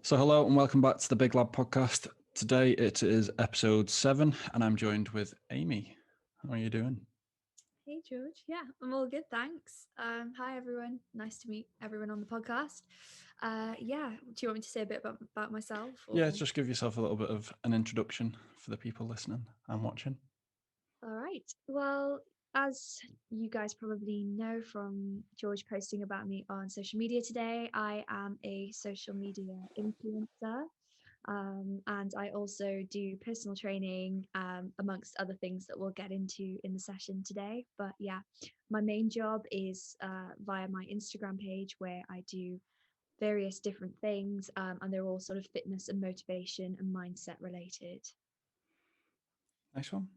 So hello and welcome back to the Big Lab podcast. Today it is episode 7 and I'm joined with Amie. How are you doing? Hey George, yeah, I'm all good, thanks. Hi everyone, nice to meet everyone on the podcast. Do you want me to say a bit about myself? Or... Yeah, just give yourself a little bit of an introduction for the people listening and watching. All right, well, as you guys probably know from George posting about me on social media today, I am a social media influencer. And I also do personal training, amongst other things that we'll get into in the session today. But yeah, my main job is via my Instagram page, where I do various different things, and they're all sort of fitness and motivation and mindset related. Nice one.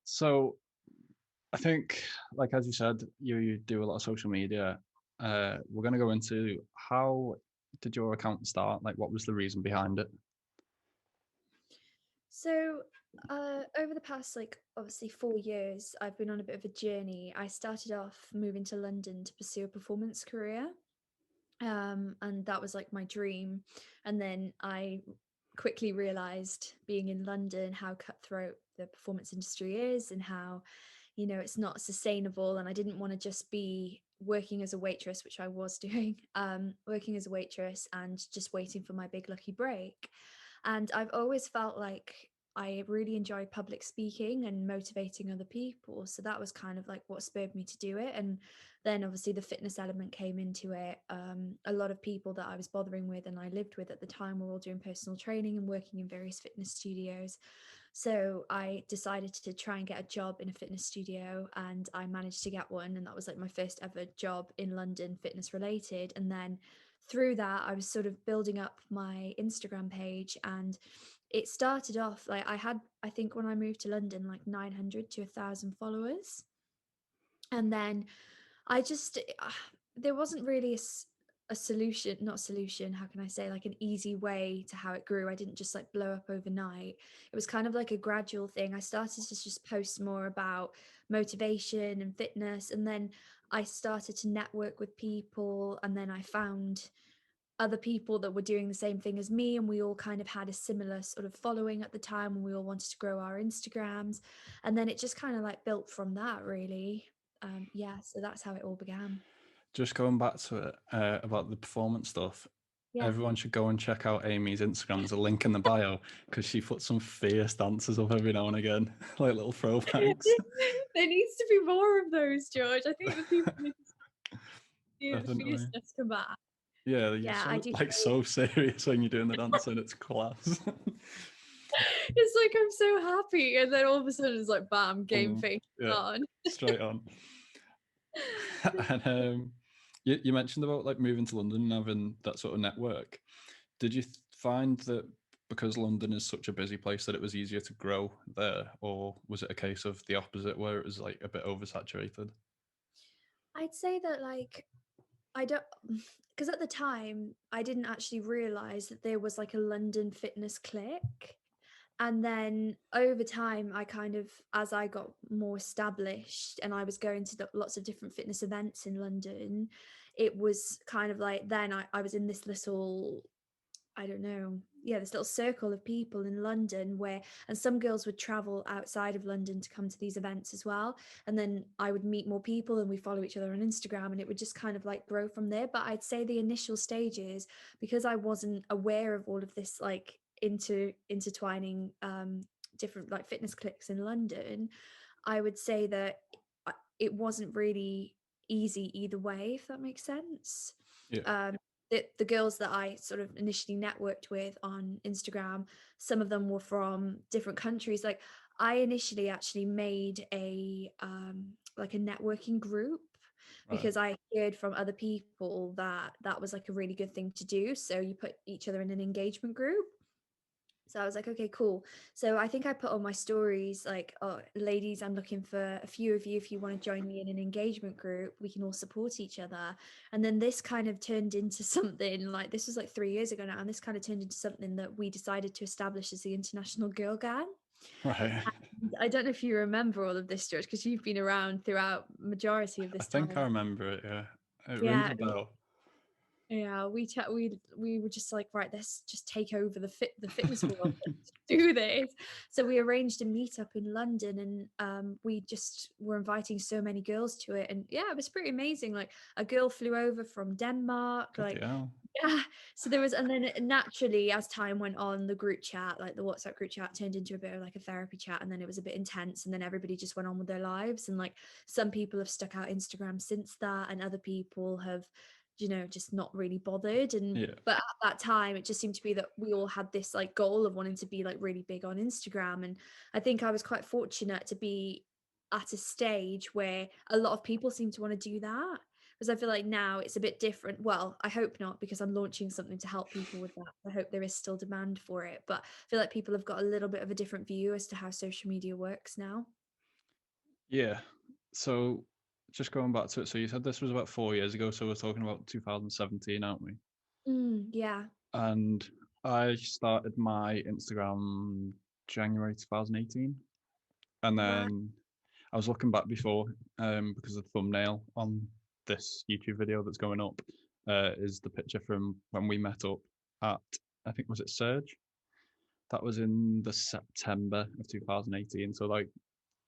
So I think, like as you said, you do a lot of social media. We're going to go into how did your account start? Like, what was the reason behind it? So over the past, obviously 4 years, I've been on a bit of a journey. I started off moving to London to pursue a performance career. And that was like my dream. And then I quickly realized, being in London, how cutthroat the performance industry is and how, it's not sustainable. And I didn't want to just be working as a waitress, which I was doing, working as a waitress and just waiting for my big lucky break. And I've always felt like I really enjoy public speaking and motivating other people. So that was kind of like what spurred me to do it. And then obviously the fitness element came into it. A lot of people that I was bothering with and I lived with at the time were all doing personal training and working in various fitness studios. So I decided to try and get a job in a fitness studio, and I managed to get one. And that was like my first ever job in London, fitness related. And then through that, I was sort of building up my Instagram page, and it started off like I think when I moved to London, like 900 to 1,000 followers. And then I just, there wasn't really a solution, not solution, how can I say, like an easy way to how it grew. I didn't just like blow up overnight. It was kind of like a gradual thing. I started to just post more about motivation and fitness. And then I started to network with people. And then I found other people that were doing the same thing as me, and we all kind of had a similar sort of following at the time, and we all wanted to grow our Instagrams. And then it just kind of like built from that, really. So that's how it all began. Just going back to it about the performance stuff. Yeah. Everyone should go and check out Amie's Instagram. There's a link in the bio because she puts some fierce dances up every now and again, like little throwbacks. There needs to be more of those, George. I think the people need to see the Definitely. fierceness come back. Yeah, you're Yeah, I do. so serious when you're doing the dance and it's class. It's like I'm so happy, and then all of a sudden it's like bam, game face on. Straight on. And you mentioned about like moving to London and having that sort of network. Did you find that because London is such a busy place that it was easier to grow there, or was it a case of the opposite where it was like a bit oversaturated? I'd say that like I don't, because at the time I didn't actually realize that there was like a London fitness clique. And then over time, I kind of, as I got more established and I was going to lots of different fitness events in London, it was kind of like then I was in this little, I don't know, this little circle of people in London and some girls would travel outside of London to come to these events as well. And then I would meet more people and we follow each other on Instagram, and it would just kind of like grow from there. But I'd say the initial stages, because I wasn't aware of all of this, like intertwining different like fitness cliques in London, I would say that it wasn't really easy either way, if that makes sense. Yeah. The girls that I sort of initially networked with on Instagram, some of them were from different countries. Like I initially actually made a like a networking group because I heard from other people that that was like a really good thing to do. So you put each other in an engagement group. So I was like, okay, cool. So I think I put on my stories like, oh, ladies, I'm looking for a few of you. If you want to join me in an engagement group, we can all support each other. And then this kind of turned into something like, this was like 3 years ago now. And this kind of turned into something that we decided to establish as the International Girl Gang. Right. And I don't know if you remember all of this, George, because you've been around throughout majority of this I think time. I remember it, yeah. It rings Yeah. a bell. Yeah, we were just like, right, let's just take over the fitness world. Let's do this. So we arranged a meetup in London, and we just were inviting so many girls to it, and yeah, it was pretty amazing. Like a girl flew over from Denmark, Bloody like hell. yeah. So there was, and then naturally, as time went on, the group chat, like the WhatsApp group chat, turned into a bit of like a therapy chat, and then it was a bit intense, and then everybody just went on with their lives, and like some people have stuck out Instagram since that, and other people have, just not really bothered. And Yeah. but at that time, it just seemed to be that we all had this like goal of wanting to be like really big on Instagram, and I think I was quite fortunate to be at a stage where a lot of people seem to want to do that, because I feel like now it's a bit different. Well, I hope not, because I'm launching something to help people with that. I hope there is still demand for it, but I feel like people have got a little bit of a different view as to how social media works now. Yeah. So just going back to it, so you said this was about 4 years ago, so we're talking about 2017, aren't we? Yeah. And I started my Instagram January 2018. And Right. then I was looking back before, because the thumbnail on this YouTube video that's going up is the picture from when we met up at, I think, was it Surge? That was in the September of 2018. So like,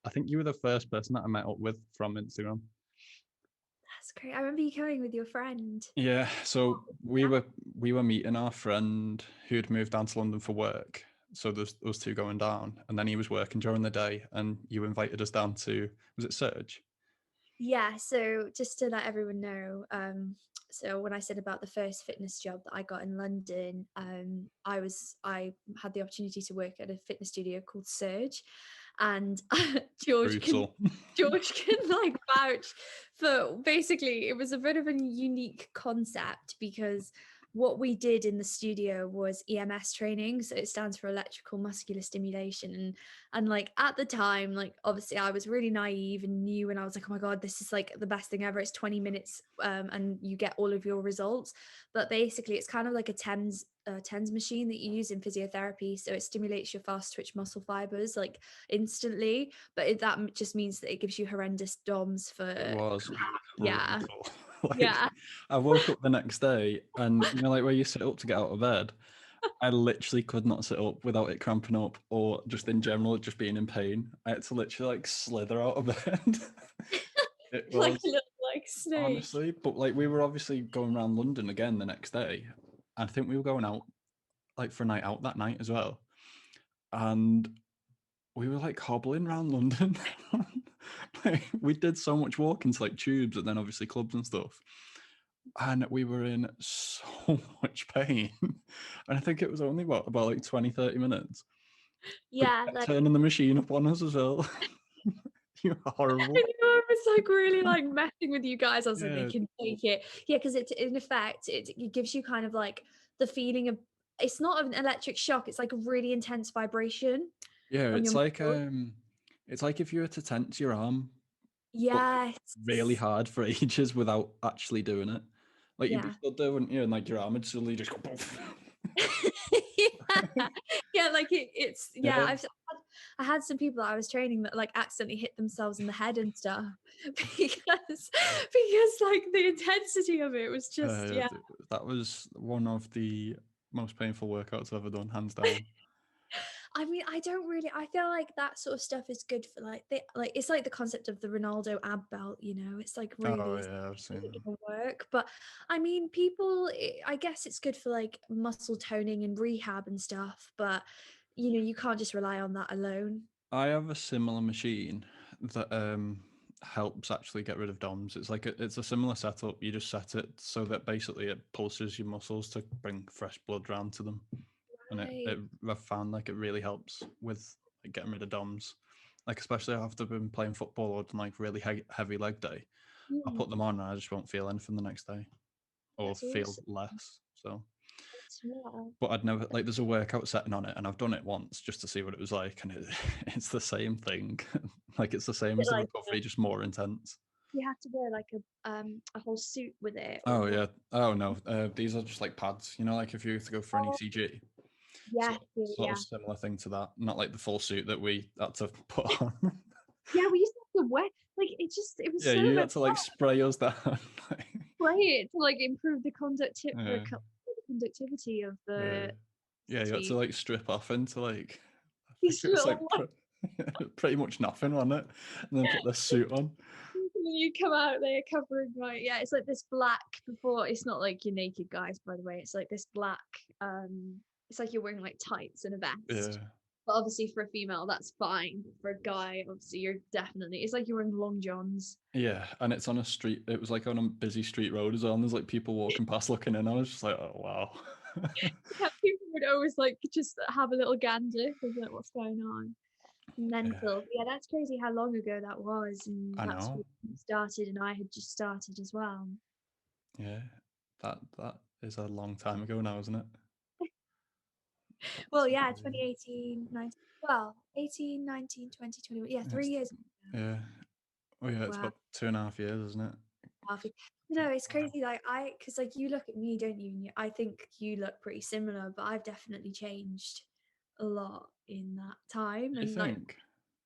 I think you were the first person that I met up with from Instagram. That's great. I remember you coming with your friend. Yeah, so we Yeah. were we were meeting our friend who'd moved down to London for work. So there's us two going down, and then he was working during the day, and you invited us down to, was it Surge? Yeah, so just to let everyone know, so when I said about the first fitness job that I got in London, I had the opportunity to work at a fitness studio called Surge, and George can Brutal. George can like vouch for, basically it was a bit of a unique concept, because what we did in the studio was EMS training, so it stands for electrical muscular stimulation. And like at the time, like obviously I was really naive and new, and I was like, oh my god, this is like the best thing ever. It's 20 minutes, and you get all of your results. But basically it's kind of like a TENS machine that you use in physiotherapy, so it stimulates your fast twitch muscle fibers like instantly, but that just means that it gives you horrendous DOMs It for was yeah. brutal. Like, Yeah. I woke up the next day, and like where you sit up to get out of bed, I literally could not sit up without it cramping up, or just in general just being in pain. I had to literally like slither out of bed. It Like a was, little like snake. honestly, but like we were obviously going around London again the next day. I think we were going out like for a night out that night as well, and we were like hobbling around London. Like, we did so much walking to like tubes and then obviously clubs and stuff. And we were in so much pain. And I think it was only what, about like 20, 30 minutes. But you Yeah, kept like turning the machine up on us as well. You were I horrible. know, I was like really like messing with you guys. I was like, they Yeah. can take it. Yeah, because it in effect it gives you kind of like the feeling of, it's not an electric shock, it's like a really intense vibration Yeah, on your muscles. it's like if you were to tense your arm, but like really Yes. hard for ages without actually doing it. Like you'd be Yeah. stood there, wouldn't you? And like your arm would suddenly just go poof. Yeah. Yeah, like it's yeah, Yeah. I had some people that I was training that like accidentally hit themselves in the head and stuff because like the intensity of it was just Yeah, yeah. that was one of the most painful workouts I've ever done, hands down. I mean, I feel like that sort of stuff is good for like it's like the concept of the Ronaldo ab belt, it's like Oh really yeah, I've seen that. gonna work. But I mean, I guess it's good for like muscle toning and rehab and stuff, but you can't just rely on that alone. I have a similar machine that helps actually get rid of DOMs. It's like it's a similar setup. You just set it so that basically it pulses your muscles to bring fresh blood round to them, and Right. I've found like it really helps with like, getting rid of DOMs. Like especially after been playing football or done like really heavy leg day, I Mm, put them on and I just won't feel anything the next day, or that's feel awesome. less. So, Yeah. but I'd never like there's a workout setting on it, and I've done it once just to see what it was like, and it's the same thing. Like it's the same Bit as the like recovery, just more intense. you have to wear like a whole suit with it or Oh what? yeah. Oh no. These are just like pads. You know, like if you have to go for an Oh, ECG. So yeah, yeah, sort of yeah. similar thing to that. Not like the full suit that we had to put on. Yeah, we used to have to wear like it was Yeah, so you much had to like spray us down. spray it to like improve the Yeah, conductivity of yeah, the yeah. You had to city. like strip off into like, I think These it was little like ones, pretty much nothing, wasn't it? And then put the suit on. and then you come out there covering like, yeah, it's like this black before. It's not like your naked guys, by the way. It's like this black. It's like you're wearing like tights and a Yeah, vest. But obviously for a female, that's fine. But for a guy, obviously you're definitely. It's like you're wearing long johns. yeah. And it's on a street. It was like on a busy street road as well. And there's like people walking past looking in. I was just like, oh wow. Yeah, people would always like just have a little gander of like what's going on. Yeah, Mental. Yeah, that's crazy how long ago that was, and I that's know. when you started, and I had just started as well. Yeah, that is a long time ago now, isn't it? Well, That's yeah, crazy. 2018, 19, well, 18, 19, 20, 21. Yeah, Yeah, 3 years now. yeah. Oh yeah, it's Wow. about 2.5 years, isn't it? No, it's Wow. crazy. Like because like you look at me, don't you? And I think you look pretty similar, but I've definitely changed a lot in that time. You And like, think?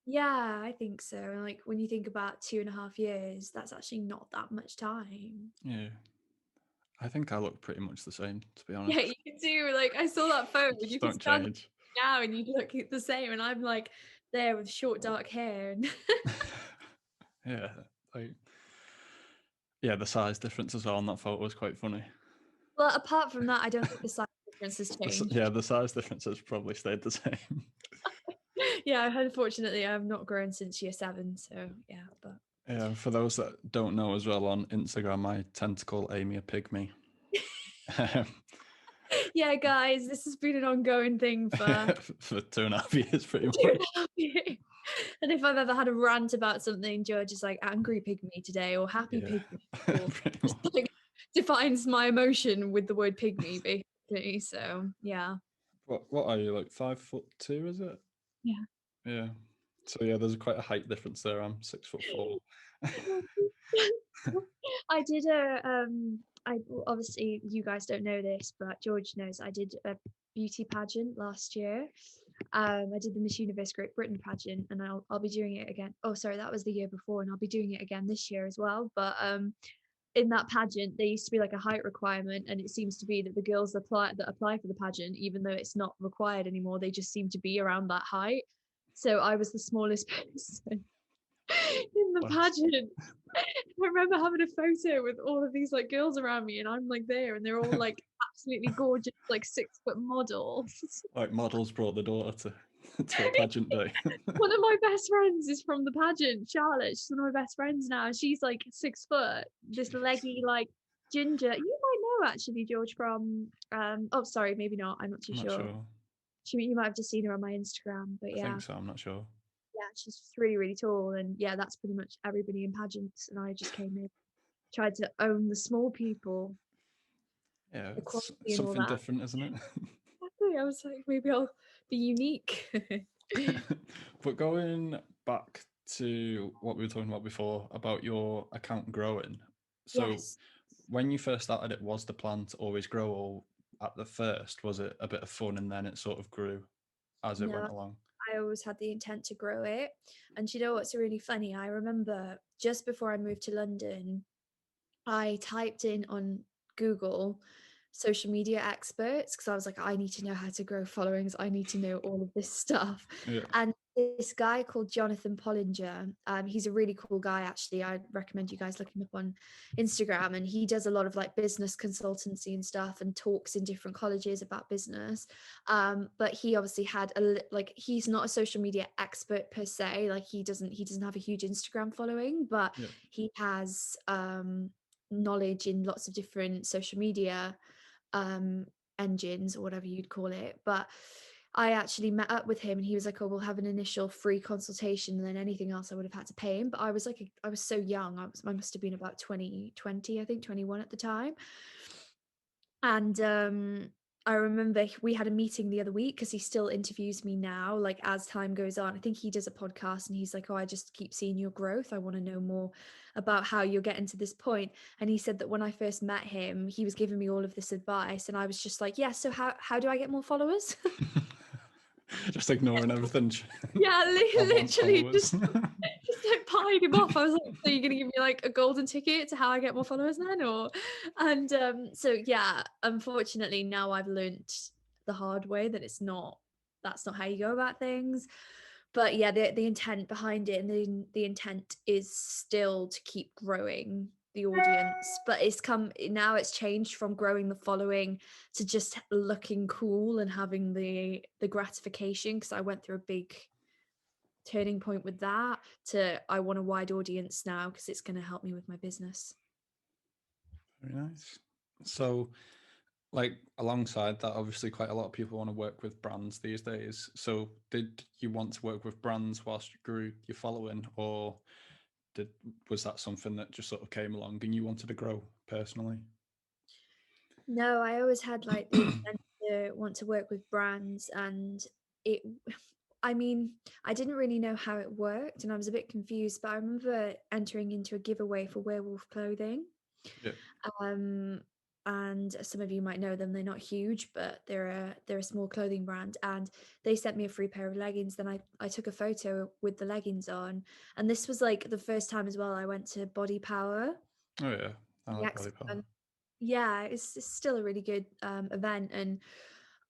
yeah, I think so. And like when you think about 2.5 years, that's actually not that much time. Yeah. I think I look pretty much the same, to be Yeah, honest. you can do. Like I saw that photo, and Just you can don't stand change. now, and you look the same. And I'm like there with short dark hair, and Yeah, like yeah, the size difference as well on that photo was quite funny. well, apart from that, I don't think the size difference has Yeah, changed. the size difference has probably stayed the same. Yeah, unfortunately, I've not grown since year 7. So yeah, but Yeah, for those that don't know as well, on Instagram, I tend to call Amie a pygmy. yeah, guys, this has been an ongoing thing for For 2.5 years, pretty two and much. a half years. And if I've ever had a rant about something, George is like angry pygmy today or happy Yeah, pygmy, or pretty just much. like defines my emotion with the word pygmy, basically. So yeah. What are you, like 5'2", is it? Yeah. Yeah. So yeah, there's quite a height difference there. I'm 6'4". I did obviously you guys don't know this, but George knows I did a beauty pageant last year. I did the Miss Universe Great Britain pageant, and I'll be doing it again. Oh, sorry, that was the year before, and I'll be doing it again this year as well. But in that pageant, there used to be like a height requirement, and it seems to be that the girls that apply for the pageant, even though it's not required anymore, they just seem to be around that height. So I was the smallest person in the Wow. pageant. I remember having a photo with all of these like girls around me, and I'm like there, and they're all like absolutely gorgeous, like 6 foot models. Like models brought the daughter to a pageant day. One of my best friends is from the pageant, Charlotte. She's one of my best friends now. She's like 6 foot, this Jeez. leggy, like ginger. You might know actually, George, from oh sorry, maybe not. I'm not too I'm not sure. sure. You might have just seen her on my Instagram, but I yeah. think so. I'm not sure. Yeah, she's just really, really tall. And yeah, that's pretty much everybody in pageants. And I just came in, tried to own the small people, Yeah, equality it's and all something that. different, isn't it? Exactly. I was like, maybe I'll be unique. But going back to what we were talking about before about your account growing. So Yes. when you first started, it was the plan to always grow, or at the first was it a bit of fun and then it sort of grew as it No, went along? I always had the intent to grow it. And you know what's really funny? I remember just before I moved to London, I typed in on Google social media experts because I was like, I need to know how to grow followings. I need to know all of this stuff. Yeah, And this guy called Jonathan Pollinger, he's a really cool guy, actually. I recommend you guys looking up on Instagram. And he does a lot of like business consultancy and stuff and talks in different colleges about business. But he obviously had like he's not a social media expert per se. Like he doesn't have a huge Instagram following, but yeah. he has knowledge in lots of different social media um engines or whatever you'd call it. But I actually met up with him, and he was like, oh, we'll have an initial free consultation, and then anything else I would have had to pay him. But I was like, I was so young. I must have been about 20, I think 21 at the time. And I remember we had a meeting the other week because he still interviews me now, like as time goes on. I think he does a podcast, and he's like, oh, I just keep seeing your growth. I want to know more about how you're getting to this point. And he said that when I first met him, he was giving me all of this advice, and I was just like, yeah, so how do I get more followers? Just ignoring everything. Yeah, I want literally followers. just like pieing him off. I was like, "So you're gonna give me like a golden ticket to how I get more followers then?" Or and so yeah, unfortunately now I've learnt the hard way that that's not how you go about things. But yeah, the intent behind it and the intent is still to keep growing the audience, but it's changed from growing the following to just looking cool and having the gratification, because I went through a big turning point with that, to I want a wide audience now because it's going to help me with my business. Very nice. So, like alongside that, obviously quite a lot of people want to work with brands these days. So did you want to work with brands whilst you grew your following, or was that something that just sort of came along and you wanted to grow personally? No, I always had like the intent to want to work with brands, and it I mean, I didn't really know how it worked and I was a bit confused, but I remember entering into a giveaway for Werewolf clothing. Yeah. Um, and some of you might know them. They're not huge, but they're a small clothing brand. And they sent me a free pair of leggings. Then I took a photo with the leggings on, and this was like the first time as well I went to Body Power, Oh yeah. I the like expo. body power. And yeah, it's still a really good event. And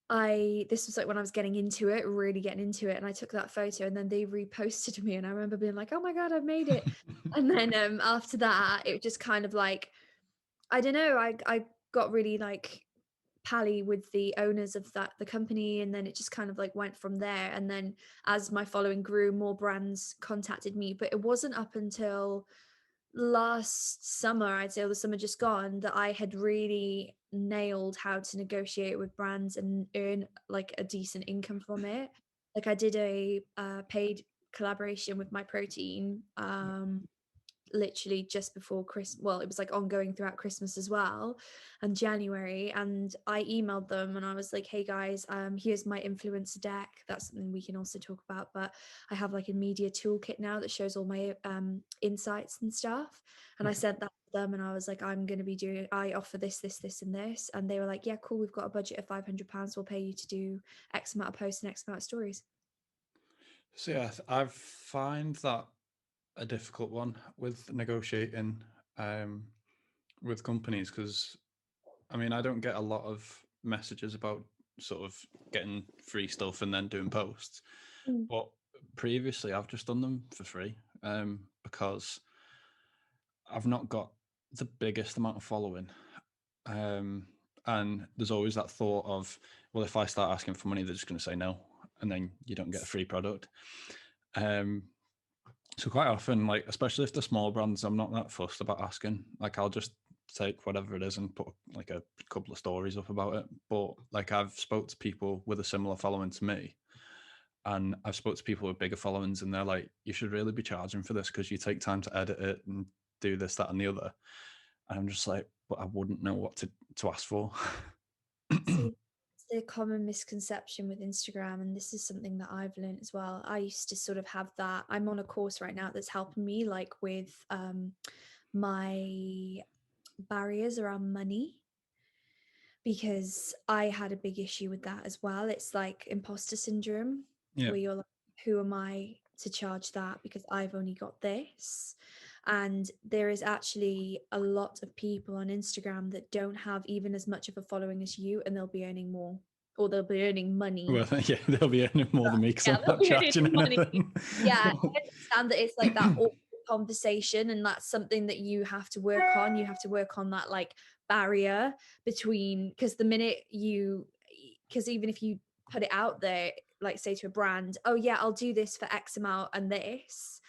I this was like when I was getting into it, really getting into it, and I took that photo, and then they reposted me, and I remember being like, "Oh my god, I've made it!" And then after that, it just kind of like, I don't know, I got really like pally with the owners of the company, and then it just kind of like went from there. And then as my following grew, more brands contacted me, but it wasn't up until last summer, I'd say, or the summer just gone, that I had really nailed how to negotiate with brands and earn like a decent income from it. Like I did a paid collaboration with my protein, literally just before Christmas. Well, it was like ongoing throughout Christmas as well, and January. And I emailed them and I was like, "Hey guys, here's my influencer deck. That's something we can also talk about. But I have like a media toolkit now that shows all my insights and stuff." And I Okay. sent that to them, and I was like, I offer this, this, this, and this. And they were like, "Yeah, cool. We've got a budget of £500. We'll pay you to do X amount of posts and X amount of stories." So yeah, I find that a difficult one with negotiating um, with companies because I mean I don't get a lot of messages about sort of getting free stuff and then doing posts, Mm. but previously I've just done them for free because I've not got the biggest amount of following. Um, and there's always that thought of, well, if I start asking for money, they're just going to say no, and then you don't get a free product. Um, so quite often, like especially if they're small brands, I'm not that fussed about asking. Like I'll just take whatever it is and put like a couple of stories up about it. But like I've spoke to people with a similar following to me, and I've spoke to people with bigger followings, and they're like, you should really be charging for this because you take time to edit it and do this, that, and the other. And I'm just like, but I wouldn't know what to ask for. See, it's the common misconception with Instagram, and this is something that I've learned as well. I used to sort of have that. I'm on a course right now that's helping me, like with my barriers around money, because I had a big issue with that as well. It's like imposter syndrome, Yeah. where you're like, who am I to charge that because I've only got this? And there is actually a lot of people on Instagram that don't have even as much of a following as you, and they'll be earning more, or they'll be earning money. Well, yeah, they'll be earning more than me because Yeah, I'm they'll not be earning charging money. anything. Yeah, I understand that it's like that awkward conversation, and that's something that you have to work on. You have to work on that like barrier between, because the minute because even if you put it out there, like say to a brand, "Oh yeah, I'll do this for X amount and this,"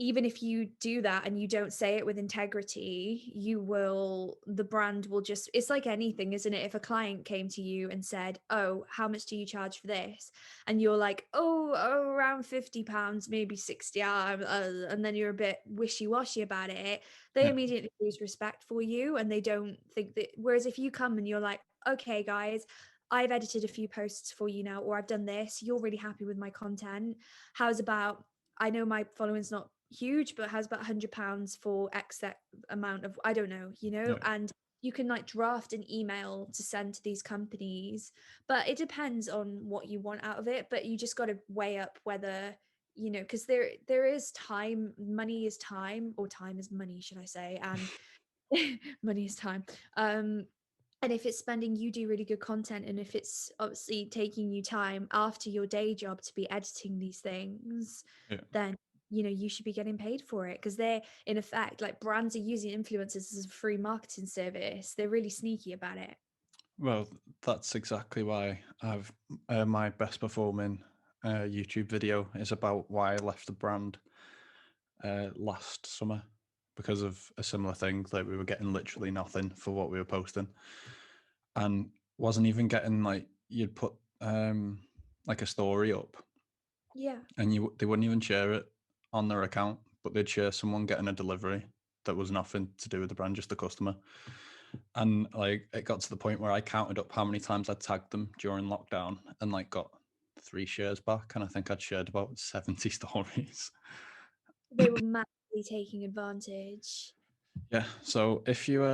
even if you do that and you don't say it with integrity, the brand will just, it's like anything, isn't it? If a client came to you and said, "Oh, how much do you charge for this?" And you're like, oh, around £50, maybe 60, and then you're a bit wishy-washy about it, they Yeah, immediately lose respect for you, and they don't think that. Whereas if you come and you're like, "Okay, guys, I've edited a few posts for you now, or I've done this, you're really happy with my content. How's about, I know my following's not huge, but has about £100 for X that amount of, I don't know, yeah, and you can like draft an email to send to these companies, but it depends on what you want out of it. But you just got to weigh up whether, you know, because there is time, money is time, or time is money, should I say, and money is time. And if it's spending, you do really good content, and if it's obviously taking you time after your day job to be editing these things, Yeah. then you know you should be getting paid for it, because they're in effect like brands are using influencers as a free marketing service. They're really sneaky about it. Well, that's exactly why I've my best performing YouTube video is about why I left the brand last summer because of a similar thing. Like we were getting literally nothing for what we were posting, and wasn't even getting like you'd put like a story up, Yeah. and they wouldn't even share it on their account, but they'd share someone getting a delivery that was nothing to do with the brand, just the customer. And like it got to the point where I counted up how many times I tagged them during lockdown and like got 3 shares back, and I think I'd shared about 70 stories. They were massively taking advantage. Yeah, so if you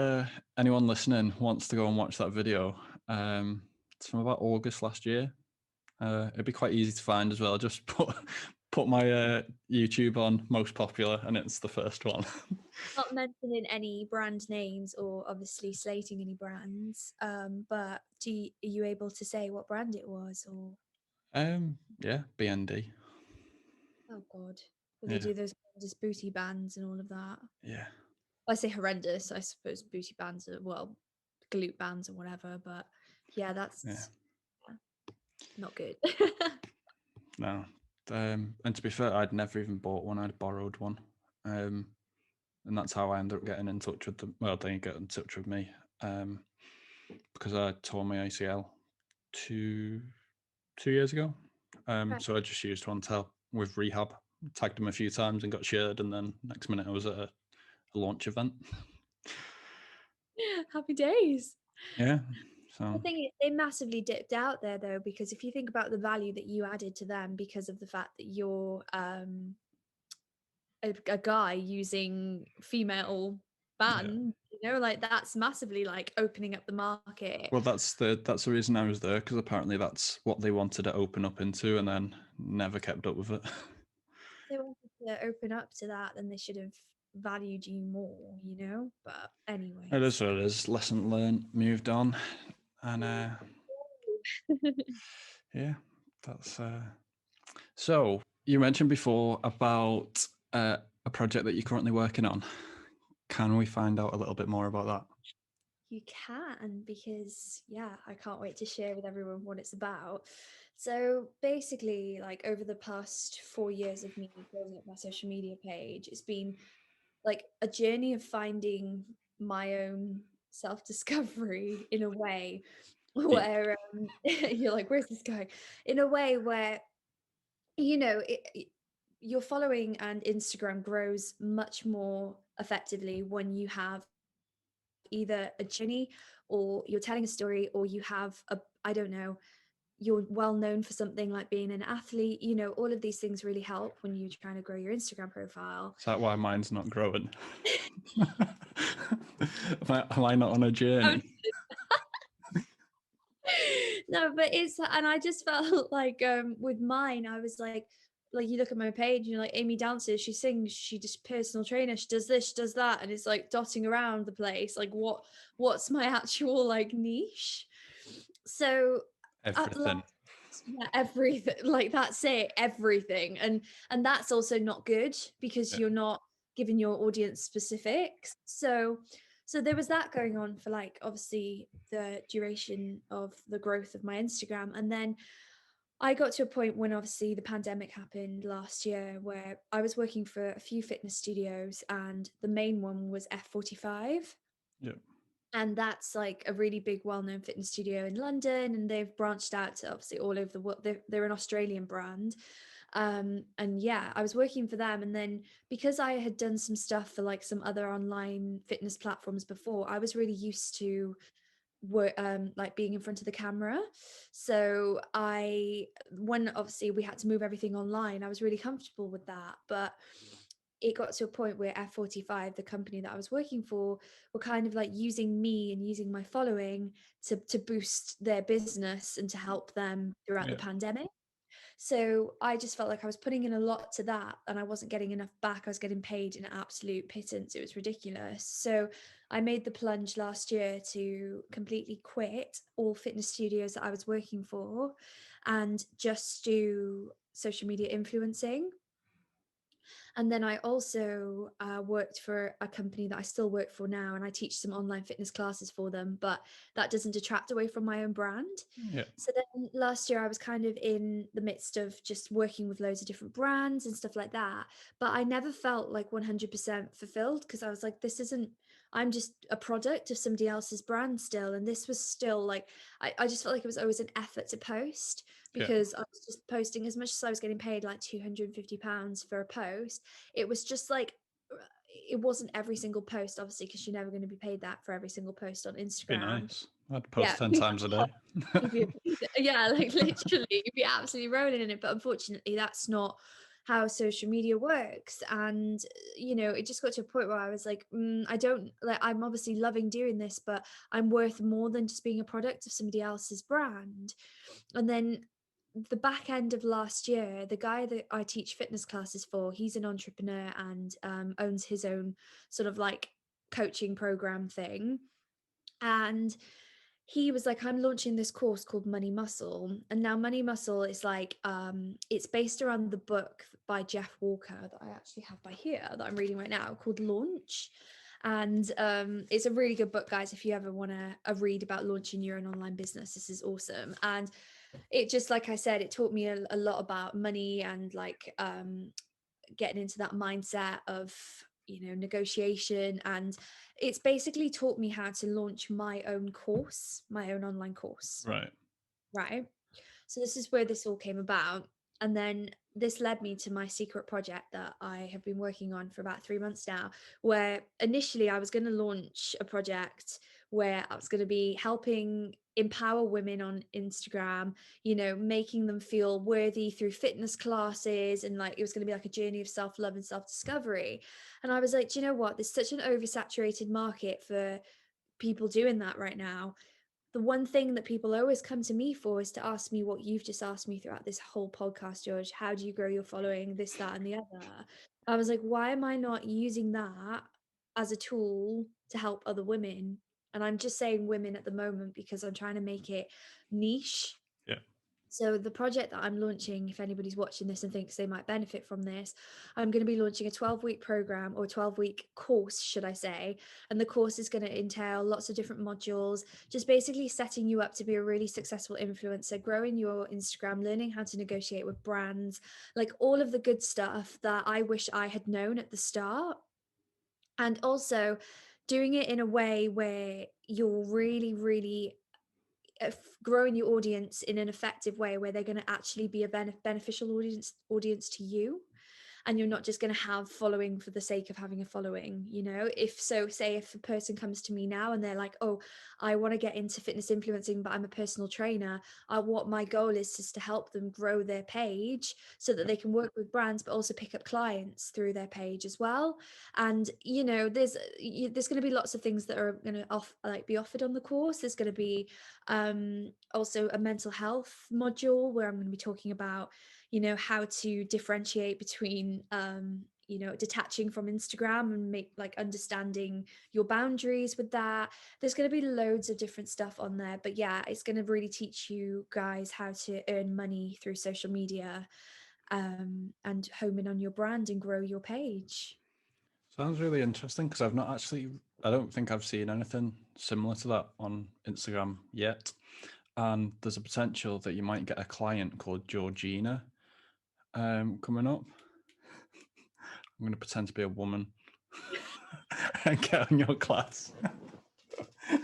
anyone listening wants to go and watch that video, it's from about August last year. It'd be quite easy to find as well. Just put my YouTube on most popular, and it's the first one. Not mentioning any brand names or obviously slating any brands, but are you able to say what brand it was? Or Yeah, BND. oh god, will they Yeah, do those horrendous booty bands and all of that? yeah, I say horrendous, I suppose booty bands are, well, glute bands or whatever, but yeah, yeah. that's not good. No, and to be fair, I'd never even bought one. I'd borrowed one, and that's how I ended up getting in touch with them. Well, they get in touch with me, because I tore my ACL two years ago. Right. So I just used one to help with rehab. Tagged them a few times and got shared, and then next minute I was at a launch event. Happy days. Yeah. The So thing is, they massively dipped out there though, because if you think about the value that you added to them because of the fact that you're a guy using female yeah. band, you know, like that's massively like opening up the market. Well, that's the reason I was there, because apparently that's what they wanted to open up into, and then never kept up with it. If they wanted to open up to that, then they should have valued you more, you know? But It is anyways. what it is. Lesson learned. Moved on, and yeah, that's. So you mentioned before about a project that you're currently working on. Can we find out a little bit more about that? You can, because yeah, I can't wait to share with everyone what it's about. So basically, like over the past 4 years of me building up my social media page, it's been like a journey of finding my own self-discovery in a way Deep. where you're like, where's this going? In a way where, you know, your following and Instagram grows much more effectively when you have either a journey, or you're telling a story, or you have a, I don't know, you're well known for something like being an athlete. You know, all of these things really help when you're trying to grow your Instagram profile. Is that why mine's not growing? Am I not on a journey? No, but it's, and I just felt like with mine, I was like you look at my page, you're like, Amy dances, she sings, she just personal trainer, she does this, she does that, and it's like dotting around the place. Like what's my actual like niche? So at Everything. last, yeah, everything, like that's it, everything. And that's also not good, because Yeah. you're not giving your audience specifics. So there was that going on for like obviously the duration of the growth of my Instagram. And then I got to a point when obviously the pandemic happened last year, where I was working for a few fitness studios, and the main one was F45. Yeah. And that's like a really big well-known fitness studio in London, and they've branched out to obviously all over the world. They're an Australian brand. And yeah, I was working for them, and then because I had done some stuff for like some other online fitness platforms before, I was really used to work, like being in front of the camera. So when obviously we had to move everything online, I was really comfortable with that. But it got to a point where F45, the company that I was working for, were kind of like using me and using my following to boost their business and to help them throughout the Yeah. pandemic. So I just felt like I was putting in a lot to that and I wasn't getting enough back. I was getting paid an absolute pittance. It was ridiculous. So I made the plunge last year to completely quit all fitness studios that I was working for and just do social media influencing. And then I also worked for a company that I still work for now, and I teach some online fitness classes for them, but that doesn't detract away from my own brand. Yeah. So then last year I was kind of in the midst of just working with loads of different brands and stuff like that. But I never felt like 100% fulfilled because I was like, this isn't, I'm just a product of somebody else's brand still. And this was still like, I just felt like it was always an effort to post Yeah. because I was just posting as much as I was getting paid like £250 for a post. It was just like, it wasn't every single post, obviously, because you're never going to be paid that for every single post on Be Instagram. nice. I'd Yeah, post 10 times a day. you'd be amazing. Yeah, like literally, you'd be absolutely rolling in it. But unfortunately, that's not how social media works. And it just got to a point where I was like, I don't like. I'm obviously loving doing this, but I'm worth more than just being a product of somebody else's brand. And then the back end of last year, the guy that I teach fitness classes for, he's an entrepreneur and owns his own sort of like coaching program thing. And he was like, I'm launching this course called Money Muscle. And now Money Muscle is like, it's based around the book by Jeff Walker that I actually have by here that I'm reading right now called Launch. And it's a really good book, guys. If you ever want to read about launching your own online business, this is awesome. And it just, like I said, it taught me a lot about money and like getting into that mindset of negotiation, and it's basically taught me how to launch my own course, my own online course, Right. right? So this is where this all came about. And then this led me to my secret project that I have been working on for about 3 months now, where initially I was going to launch a project where I was going to be helping empower women on Instagram, making them feel worthy through fitness classes. And like, it was going to be like a journey of self-love and self-discovery. And I was like, do you know what? There's such an oversaturated market for people doing that right now. The one thing that people always come to me for is to ask me what you've just asked me throughout this whole podcast, George. How do you grow your following? This, that, and the other. I was like, why am I not using that as a tool to help other women? And I'm just saying women at the moment because I'm trying to make it niche. Yeah. So the project that I'm launching, if anybody's watching this and thinks they might benefit from this, I'm going to be launching a 12-week program, or 12-week course, should I say. And the course is going to entail lots of different modules, just basically setting you up to be a really successful influencer, growing your Instagram, learning how to negotiate with brands, like all of the good stuff that I wish I had known at the start. And also doing it in a way where you're really, really growing your audience in an effective way where they're going to actually be a beneficial audience to you, and you're not just going to have following for the sake of having a following. If so, say if a person comes to me now and they're like, oh, I want to get into fitness influencing, but I'm a personal trainer, what my goal is to help them grow their page so that they can work with brands but also pick up clients through their page as well. And there's going to be lots of things that are going to be offered on the course. There's going to be also a mental health module where I'm going to be talking about how to differentiate between detaching from Instagram and make like understanding your boundaries with that. There's going to be loads of different stuff on there, but yeah, it's going to really teach you guys how to earn money through social media, and home in on your brand and grow your page. Sounds really interesting because I don't think I've seen anything similar to that on Instagram yet. And there's a potential that you might get a client called Georgina coming up. I'm going to pretend to be a woman and get on your class. I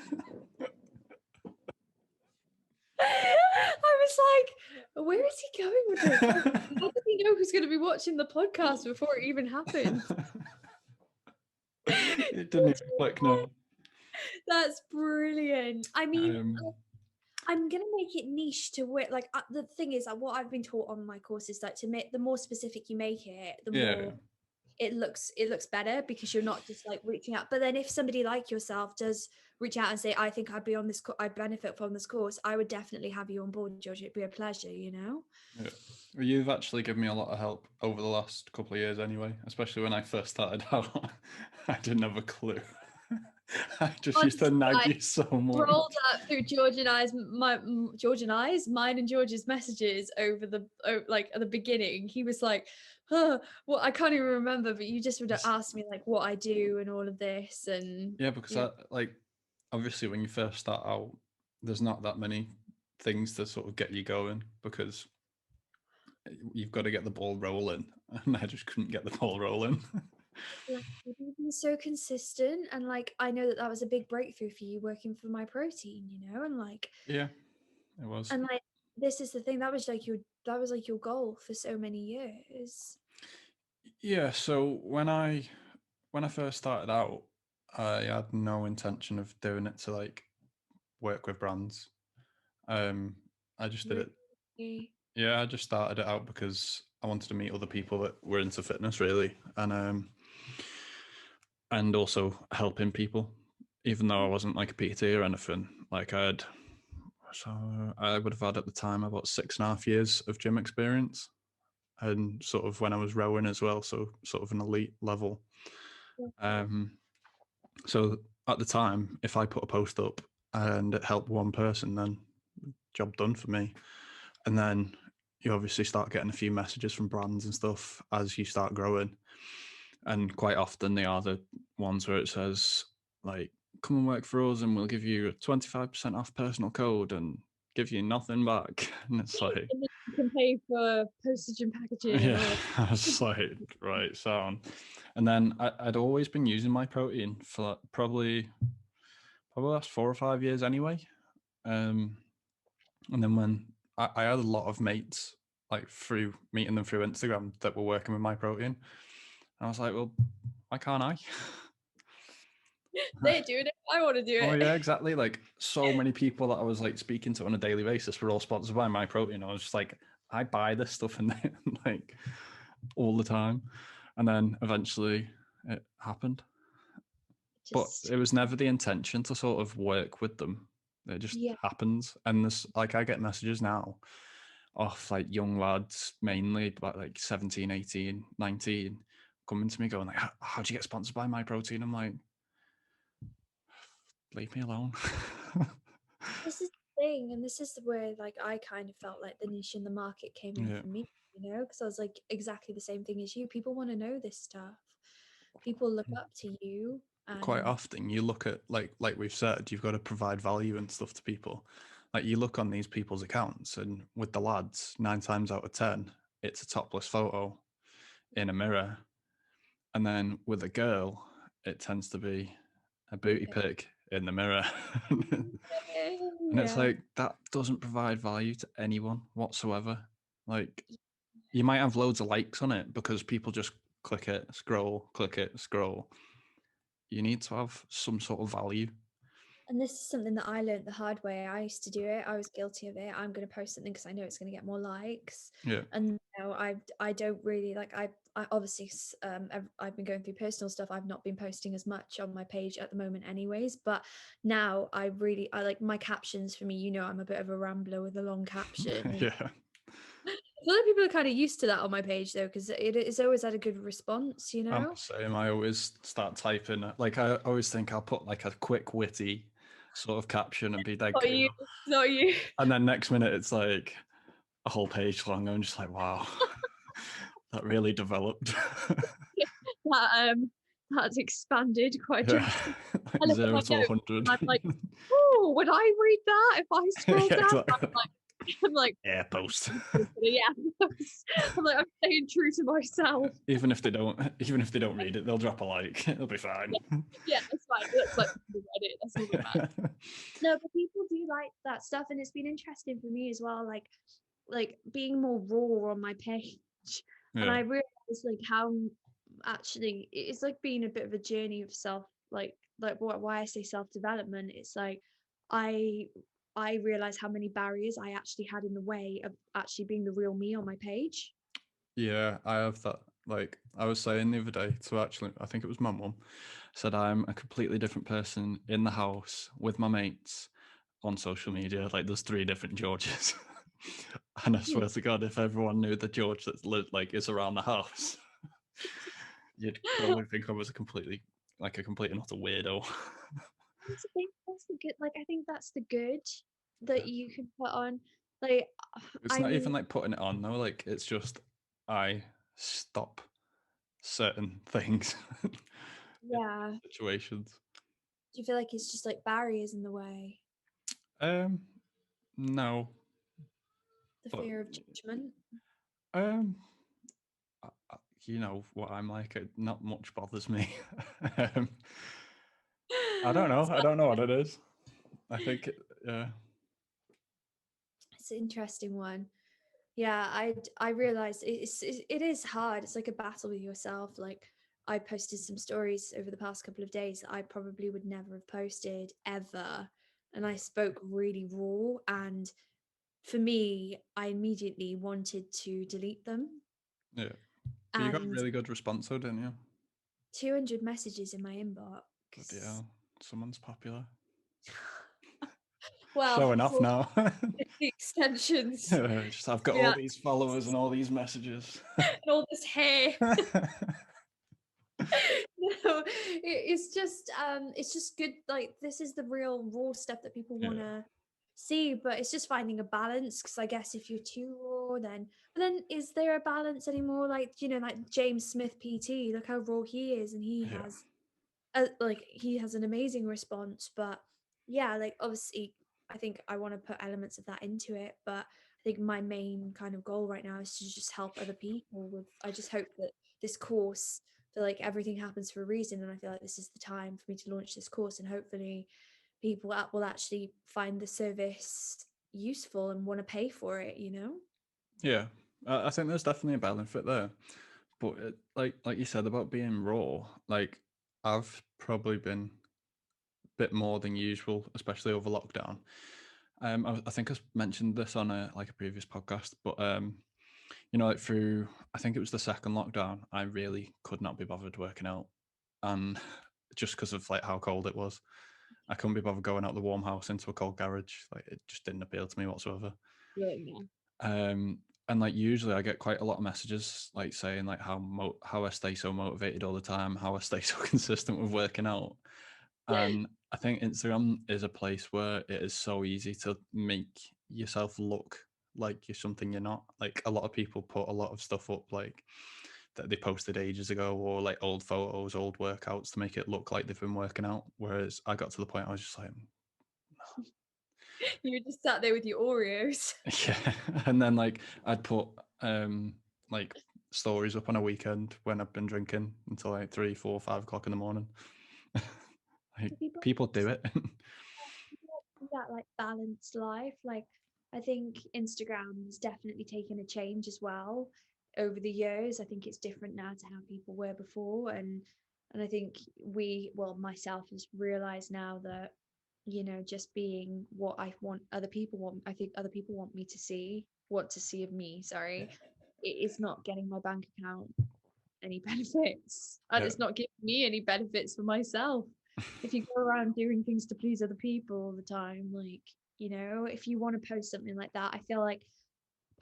was like, where is he going with this? How does he know who's going to be watching the podcast before it even happens? It didn't even click, no. That's brilliant. I mean, Um, I'm gonna make it niche to where, like, the thing is, what I've been taught on my course is like to make the more specific you make it, the yeah. more it looks better because you're not just like reaching out. But then if somebody like yourself does reach out and say, I think I'd be on this I'd benefit from this course, I would definitely have you on board, George. It'd be a pleasure, you know. Yeah. Well, you've actually given me a lot of help over the last couple of years anyway, especially when I first started out. I didn't have a clue. I just used to Honestly, nag I you so much. scrolled up through mine and George's messages over like at the beginning. He was like, "Huh, well, I can't even remember," but you just would ask me like what I do and all of this, and Yeah, because yeah, I like obviously when you first start out, there's not that many things to sort of get you going because you've got to get the ball rolling, and I just couldn't get the ball rolling. like, you've been so consistent, and like I know that that was a big breakthrough for you working for My Protein, you know, Yeah, it was. and like this is the thing that was like your goal for so many years. Yeah, so when I first started out, I had no intention of doing it to like work with brands. Um, I just did it. Really, Yeah, I just started it out because I wanted to meet other people that were into fitness, really, and also helping people. Even though I wasn't like a PT or anything, like so I would have had at the time about 6.5 years of gym experience, and sort of when I was rowing as well, so sort of an elite level. Um, so at the time, if I put a post up and it helped one person, then job done for me. And then you obviously start getting a few messages from brands and stuff as you start growing. And quite often they are the ones where it says, like, come and work for us and we'll give you a 25% off personal code and give you nothing back. And it's like, and then you can pay for postage and packaging and yeah, all of I was like, right, sound. And then I'd always been using My Protein for like probably the last 4 or 5 years anyway. Um, and then when I had a lot of mates like through meeting them through Instagram that were working with My Protein, and I was like, well, why can't I? they're doing it. I want to do Oh it. yeah, exactly. Like so many people that I was like speaking to on a daily basis were all sponsored by My Protein. I was just like, I buy this stuff and like all the time, and then eventually it happened. But Just it was never the intention to sort of work with them. It just yeah. happens, and this like I get messages now off like young lads mainly about like 17, 18, 19 coming to me going like, how'd you get sponsored by My Protein? I'm like, leave me alone. This is the thing, and this is where like I kind of felt like the niche in the market came in Yeah, for me, you know, because I was like exactly the same thing as you. People want to know this stuff. People look up to you, quite and often you look at like we've said, you've got to provide value and stuff to people. Like you look on these people's accounts, and with the lads, 9 times out of 10, it's a topless photo in a mirror, and then with a girl, it tends to be a booty booty pic in the mirror. And it's yeah. like that doesn't provide value to anyone whatsoever. Like you might have loads of likes on it because people just click it, scroll. You need to have some sort of value. And this is something that I learned the hard way. I used to do it. I was guilty of it. I'm going to post something because I know it's going to get more likes. Yeah. And now I don't really like I obviously I've been going through personal stuff. I've not been posting as much on my page at the moment anyways, but now I like my captions for me, you know, I'm a bit of a rambler with a long caption. Yeah. A lot of people are kind of used to that on my page though, because it's always had a good response, you I'm know. the same. I always start typing. Like I always think I'll put like a quick, witty sort of caption and be dead Not you, cool. not you. And then next minute it's like a whole page long. I'm just like, wow, that really developed. That that's expanded quite Yeah, drastically. I like look at zero my to notes and 100. I'm like, oh, would I read that if I scroll Yeah, down? exactly. I'm like, Yeah, post. yeah. I'm like, I'm staying true to myself. Even if they don't read it, they'll drop a like. It'll be fine. Yeah, yeah, that's fine. It looks like we read it. That's all that matters. No, but people do like that stuff, and it's been interesting for me as well. Like being more raw on my page, and Yeah. I realized like how actually it's like being a bit of a journey of self, like why I say self development. It's like I I realized how many barriers I actually had in the way of actually being the real me on my page. Yeah, I have that. Like I was saying the other day to actually, I think it was my mum, said I'm a completely different person in the house with my mates on social media. Like there's 3 different Georges. And I Yeah, swear to God, if everyone knew the George that's like is around the house, you'd probably think I was a complete and utter weirdo. that's the thing. That's the good. Like, I think that's the good Yeah. that you can put on. Like, It's I not mean, even like putting it on though. Like it's just I stop certain things in yeah. situations. Do you feel like it's just like barriers in the way? Um, no, The but fear of judgment. um, you know what I'm like. Not much bothers me. um, I don't know. So I don't know what it is. I think, yeah, it's an interesting one. Yeah, I realized it is hard. It's like a battle with yourself. Like I posted some stories over the past couple of days that I probably would never have posted ever, and I spoke really raw. And for me, I immediately wanted to delete them. yeah. But you got a And really good response, though, didn't you? 200 messages in my inbox. Bloody hell, someone's popular. Well, Showing off for now. the extensions, Just I've got all yeah, these followers and all these messages. and all this hair. No, it's just good. Like this is the real raw stuff that people want Yeah, to see, but it's just finding a balance. Because I guess if you're too raw, then but then is there a balance anymore? Like like James Smith PT, look how raw he is, and he yeah, has like he has an amazing response. But yeah, like obviously I think I want to put elements of that into it, but I think my main kind of goal right now is to just help other people with I just hope that this course feel like everything happens for a reason, and I feel like this is the time for me to launch this course, and hopefully people will actually find the service useful and want to pay for it. yeah. I think there's definitely a benefit there, but like you said about being raw, like I've probably been a bit more than usual, especially over lockdown. I think I mentioned this on a previous podcast, but like through I think it was the second lockdown, I really could not be bothered working out, and just because of like how cold it was, I couldn't be bothered going out the warm house into a cold garage. Like it just didn't appeal to me whatsoever. Yeah. Um, and like usually I get quite a lot of messages like saying like how I stay so motivated all the time, how I stay so consistent with working out. And I think Instagram is a place where it is so easy to make yourself look like you're something you're not. Like a lot of people put a lot of stuff up like that they posted ages ago or like old photos, old workouts to make it look like they've been working out. Whereas I got to the point I was just like, You were just sat there with your Oreos. yeah. And then like I'd put like stories up on a weekend when I've been drinking until like 3, 4, 5 o'clock in the morning. Like People people do it. that like balanced life. Like I think Instagram has definitely taken a change as well over the years. I think it's different now to how people were before, and I think myself has realized now that just being what I want other people want. I think other people want to see of me. Sorry, it's not getting my bank account any benefits, and Yeah. it's not giving me any benefits for myself. If you go around doing things to please other people all the time, like, if you want to post something like that, I feel like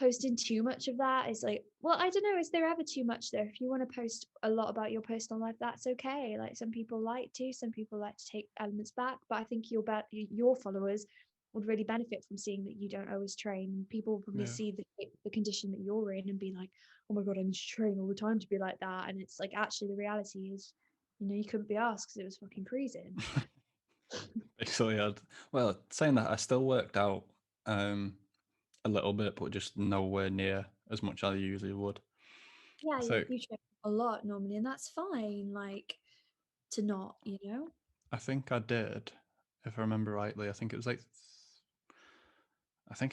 posting too much of that is like, well, I don't know, is there ever too much though? If you want to post a lot about your personal life, that's okay. Like some people like to take elements back, but I think your followers would really benefit from seeing that you don't always train. People will probably Yeah. see the condition that you're in and be like, oh my god, I need to train all the time to be like that. And it's like actually the reality is, you couldn't be asked because it was fucking freezing. Basically, saying that I still worked out a little bit, but just nowhere near as much as I usually would. Yeah, So you train a lot normally, and that's fine. Like to not. I think I did, if I remember rightly. I think it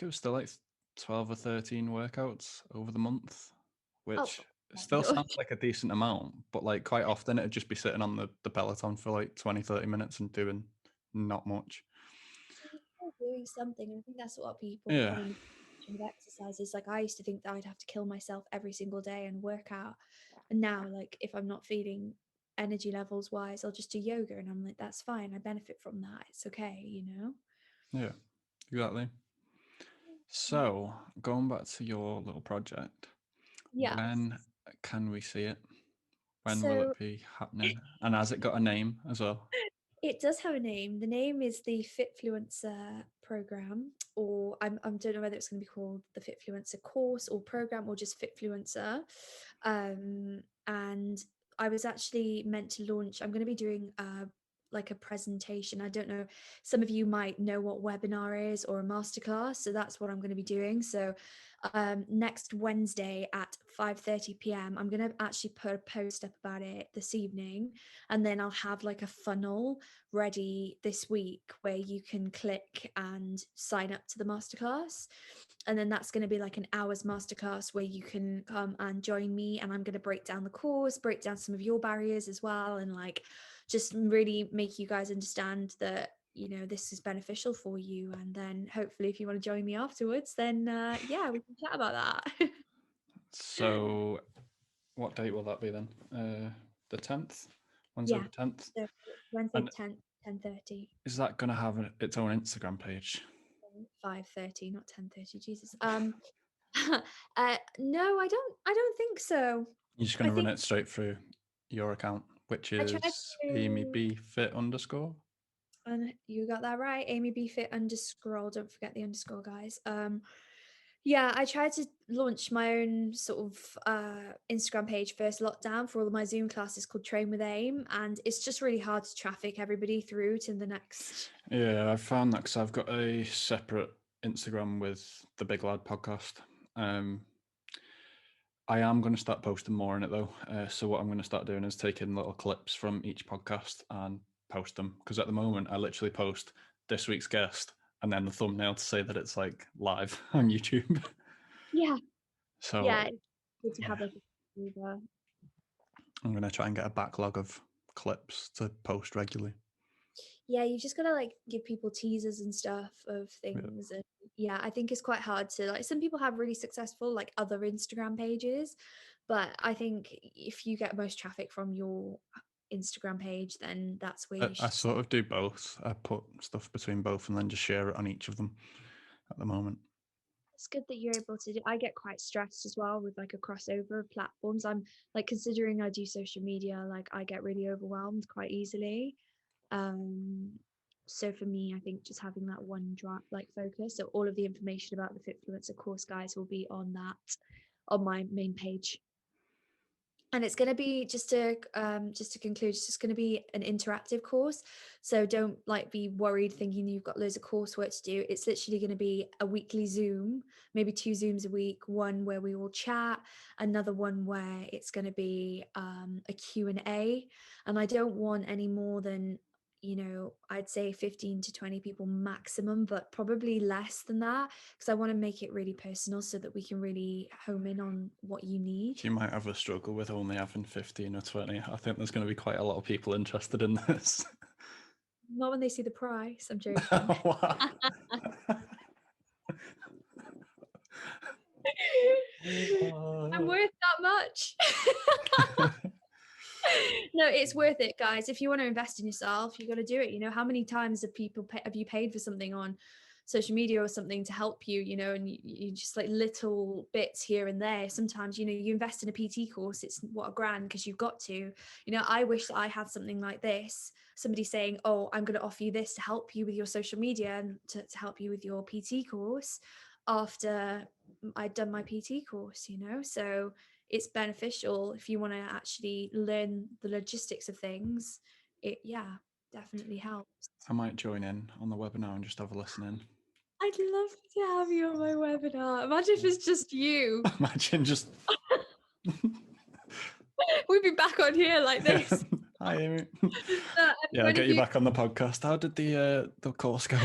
was still like 12 or 13 workouts over the month, Oh, which my still God. sounds like a decent amount, but like quite often it'd just be sitting on the Peloton for like 20, 30 minutes and doing not much. You're still doing something. I think that's what people put Yeah. in the definition of exercise is like I used to think that I'd have to kill myself every single day and work out. And now, like, if I'm not feeling energy levels wise, I'll just do yoga, and I'm like, that's fine. I benefit from that. It's okay, you know? Yeah, exactly. So, going back to your little project, Yeah. when can we see it? When will So it be happening? And has it got a name as well? it does have a name. The name is the Fitfluencer program, or I don't know whether it's going to be called the Fitfluencer course or program or just Fitfluencer. And I was actually meant to launch. I'm going to be doing like a presentation. I don't know. Some of you might know what webinar is or a masterclass, so that's what I'm going to be doing. So next Wednesday at 5:30 p.m. I'm going to actually put a post up about it this evening, and then I'll have like a funnel ready this week where you can click and sign up to the masterclass. And then that's going to be like an hour's masterclass where you can come and join me, and I'm going to break down the course, break down some of your barriers as well, and like just really make you guys understand that, you know, this is beneficial for you. And then hopefully if you want to join me afterwards, then yeah, we can chat about that. So, what date will that be then? The 10th? Wednesday Yeah, the 10th? so Wednesday And 10:30. is that going to have its own Instagram page? 5:30, not 10:30. Jesus. No, I don't think so. You're just going I to run think it straight through your account, which I tried is Amie to, B Fit underscore. and you got that right, Amie B Fit underscore. Don't forget the underscore, guys. Yeah, I tried to launch my own sort of Instagram page first lockdown for all of my Zoom classes called Train with Aim, and it's just really hard to traffic everybody through to the next. Yeah, I've found that because I've got a separate Instagram with the Big Lad podcast. Um, I am going to start posting more in it though. So what I'm going to start doing is taking little clips from each podcast and post them. Because at the moment, I literally post this week's guest and then the thumbnail to say that it's like live on YouTube. Yeah, So yeah, it's good to yeah, have like a I'm going to try and get a backlog of clips to post regularly. yeah, you just gotta like give people teasers and stuff of Yeah. things. And yeah, I think it's quite hard to, like, some people have really successful like other Instagram pages, but I think if you get most traffic from your Instagram page, then that's where I, you I should. sort of do both. I put stuff between both and then just share it on each of them at the moment. It's good that you're able to do. I get quite stressed as well with like a crossover of platforms. I'm like, considering I do social media, like I get really overwhelmed quite easily. Um, so for me, I think just having that one drop like focus. So all of the information about the Fitfluencer course, guys, will be on that, on my main page. And it's going to be just to conclude, it's just going to be an interactive course. So don't like be worried thinking you've got loads of coursework to do. It's literally going to be a weekly Zoom, maybe 2 Zooms a week, one where we will chat, another one where it's going to be a Q&A. And I don't want any more than, you know, I'd say 15 to 20 people maximum, but probably less than that, because I want to make it really personal so that we can really home in on what you need. You might have a struggle with only having 15 or 20. I think there's going to be quite a lot of people interested in this. Not when they see the price. I'm joking. I'm worth that much. No, it's worth it, guys. If you want to invest in yourself, you got to do it. You know, how many times have you paid for something on social media or something to help you, you know, and you just like little bits here and there. Sometimes, you know, you invest in a PT course, it's what, $1,000 because you've got to. You know, I wish that I had something like this. Somebody saying, oh, I'm going to offer you this to help you with your social media and to help you with your PT course after I'd done my PT course, you know. So it's beneficial if you want to actually learn the logistics of things. It, yeah, definitely helps. I might join in on the webinar and just have a listen in. I'd love to have you on my webinar. Imagine if it's just you. Imagine just. We'd be back on here like this. Hi, Amy. Have Yeah, I'll any get you of back on the podcast. How did the course go?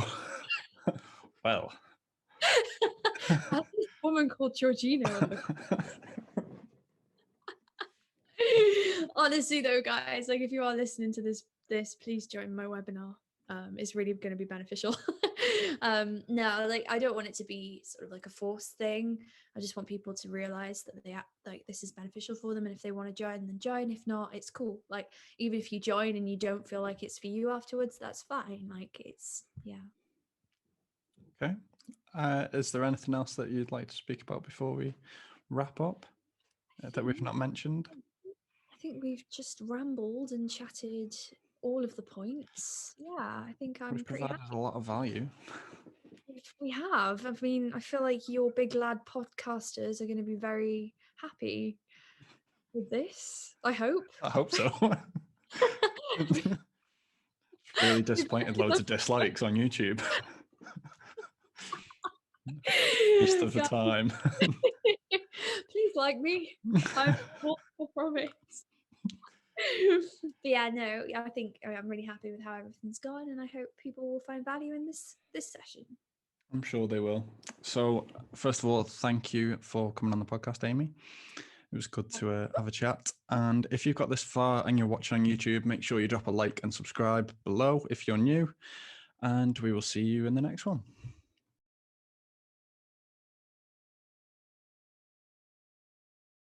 Well, How did this woman called Georgina? Honestly, though, guys, like if you are listening to this, please join my webinar. It's really going to be beneficial. No, like I don't want it to be sort of like a forced thing. I just want people to realize that like this is beneficial for them, and if they want to join, then join. If not, it's cool. Like even if you join and you don't feel like it's for you afterwards, that's fine. Like it's Okay. Is there anything else that you'd like to speak about before we wrap up that we've not mentioned? I think we've just rambled and chatted all of the points. Yeah, I think I'm We've pretty provided happy. a lot of value. We have. I mean, I feel like your big lad podcasters are going to be very happy with this. I hope. I hope so. Really disappointed. Loads of dislikes on YouTube. Waste of the Guys, time. please like me. I promise. But yeah, no, I think I'm really happy with how everything's gone, and I hope people will find value in this session. I'm sure they will. So, first of all, thank you for coming on the podcast, Amie. It was good to have a chat. And if you've got this far and you're watching on YouTube, make sure you drop a like and subscribe below if you're new. And we will see you in the next one.